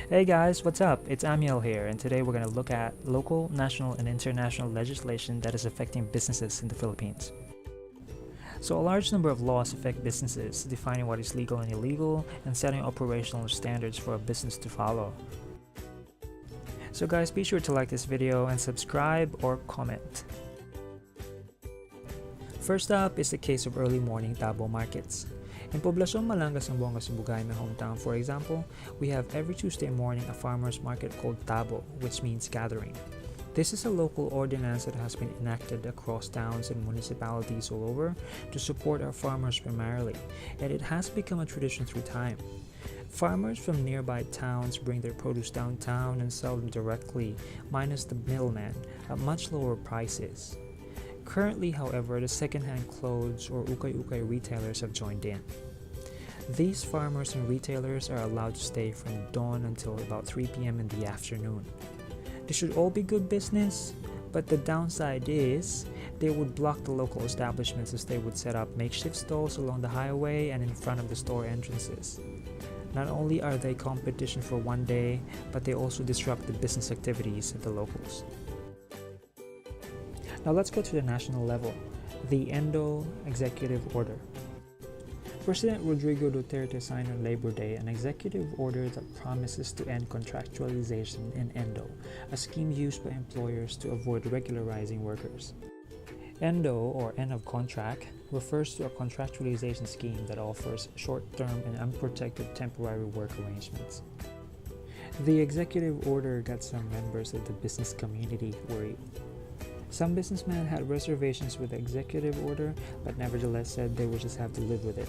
Hey guys, what's up? It's Amiel here, and today we're going to look at local, national, and international legislation that is affecting businesses in the Philippines. So, a large number of laws affect businesses, defining what is legal and illegal, and setting operational standards for a business to follow. So, guys, be sure to like this video and subscribe or comment. First up is the case of early morning tabo markets. In Poblacion Malanga, Zamboanga, Sibugay, my hometown, for example, we have every Tuesday morning a farmer's market called Tabo, which means gathering. This is a local ordinance that has been enacted across towns and municipalities all over to support our farmers primarily, and it has become a tradition through time. Farmers from nearby towns bring their produce downtown and sell them directly, minus the middleman, at much lower prices. Currently, however, the second-hand clothes or ukay-ukay retailers have joined in. These farmers and retailers are allowed to stay from dawn until about 3 p.m. in the afternoon. This should all be good business, but the downside is they would block the local establishments as they would set up makeshift stalls along the highway and in front of the store entrances. Not only are they competition for one day, but they also disrupt the business activities of the locals. Now let's go to the national level, the ENDO Executive Order. President Rodrigo Duterte signed on Labor Day an executive order that promises to end contractualization in ENDO, a scheme used by employers to avoid regularizing workers. ENDO, or end of contract, refers to a contractualization scheme that offers short-term and unprotected temporary work arrangements. The executive order got some members of the business community worried. Some businessmen had reservations with the executive order, but nevertheless said they would just have to live with it.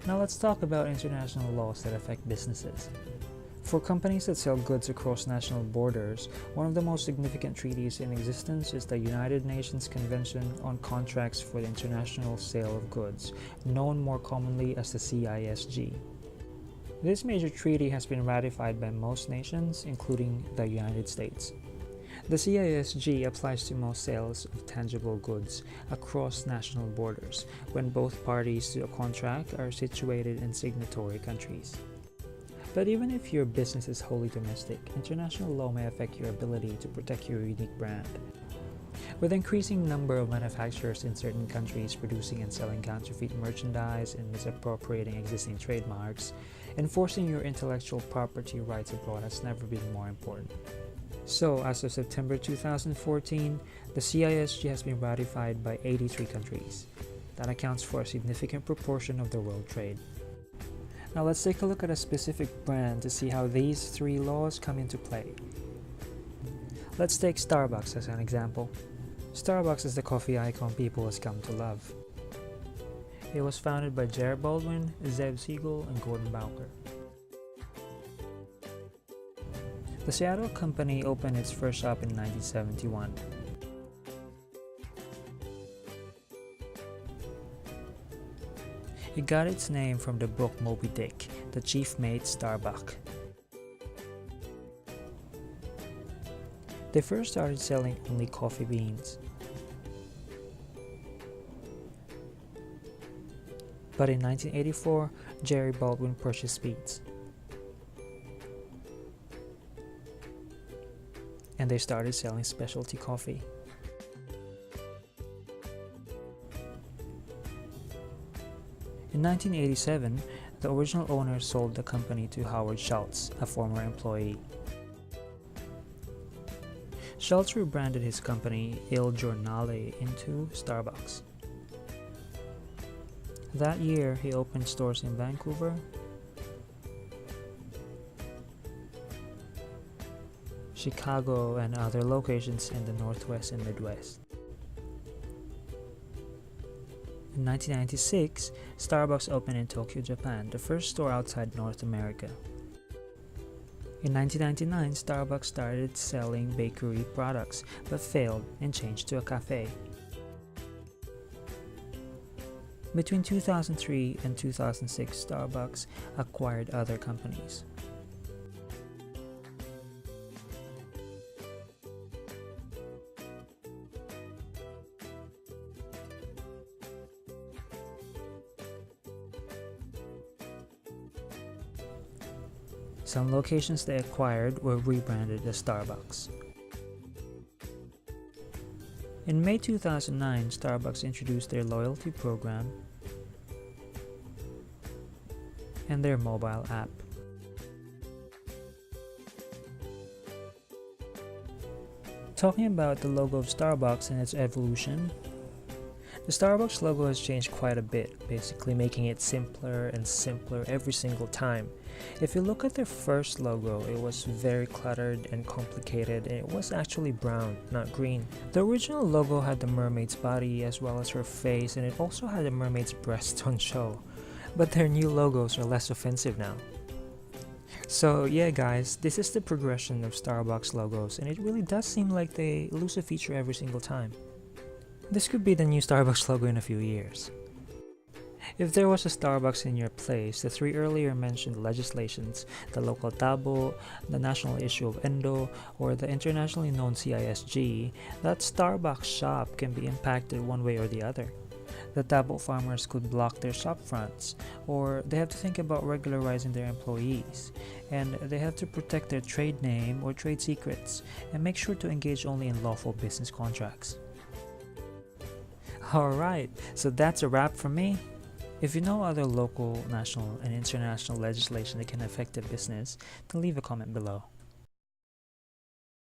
Now let's talk about international laws that affect businesses. For companies that sell goods across national borders, one of the most significant treaties in existence is the United Nations Convention on Contracts for the International Sale of Goods, known more commonly as the CISG. This major treaty has been ratified by most nations, including the United States. The CISG applies to most sales of tangible goods across national borders when both parties to a contract are situated in signatory countries. But even if your business is wholly domestic, international law may affect your ability to protect your unique brand. With increasing number of manufacturers in certain countries producing and selling counterfeit merchandise and misappropriating existing trademarks, enforcing your intellectual property rights abroad has never been more important. So, as of September 2014, the CISG has been ratified by 83 countries. That accounts for a significant proportion of the world trade. Now let's take a look at a specific brand to see how these three laws come into play. Let's take Starbucks as an example. Starbucks is the coffee icon people has come to love. It was founded by Jerry Baldwin, Zeb Siegel, and Gordon Bowker. The Seattle company opened its first shop in 1971. It got its name from the book Moby Dick, the chief mate Starbuck. They first started selling only coffee beans. But in 1984, Jerry Baldwin purchased beets. And they started selling specialty coffee. In 1987, the original owner sold the company to Howard Schultz, a former employee. Schultz rebranded his company Il Giornale into Starbucks. That year, he opened stores in Vancouver, Chicago, and other locations in the Northwest and Midwest. In 1996, Starbucks opened in Tokyo, Japan, the first store outside North America. In 1999, Starbucks started selling bakery products, but failed and changed to a cafe. Between 2003 and 2006, Starbucks acquired other companies. Some locations they acquired were rebranded as Starbucks. In May 2009, Starbucks introduced their loyalty program and their mobile app. Talking about the logo of Starbucks and its evolution, the Starbucks logo has changed quite a bit, basically making it simpler and simpler every single time. If you look at their first logo, it was very cluttered and complicated, and it was actually brown, not green. The original logo had the mermaid's body as well as her face, and it also had a mermaid's breast on show. But their new logos are less offensive now. So yeah guys, this is the progression of Starbucks logos, and it really does seem like they lose a feature every single time. This could be the new Starbucks logo in a few years. If there was a Starbucks in your place, the 3 earlier mentioned legislations, the local tabo, the national issue of endo, or the internationally known CISG, that Starbucks shop can be impacted one way or the other. The tabo farmers could block their shop fronts, or they have to think about regularizing their employees, and they have to protect their trade name or trade secrets, and make sure to engage only in lawful business contracts. Alright, so that's a wrap from me. If you know other local, national, and international legislation that can affect a business, then leave a comment below.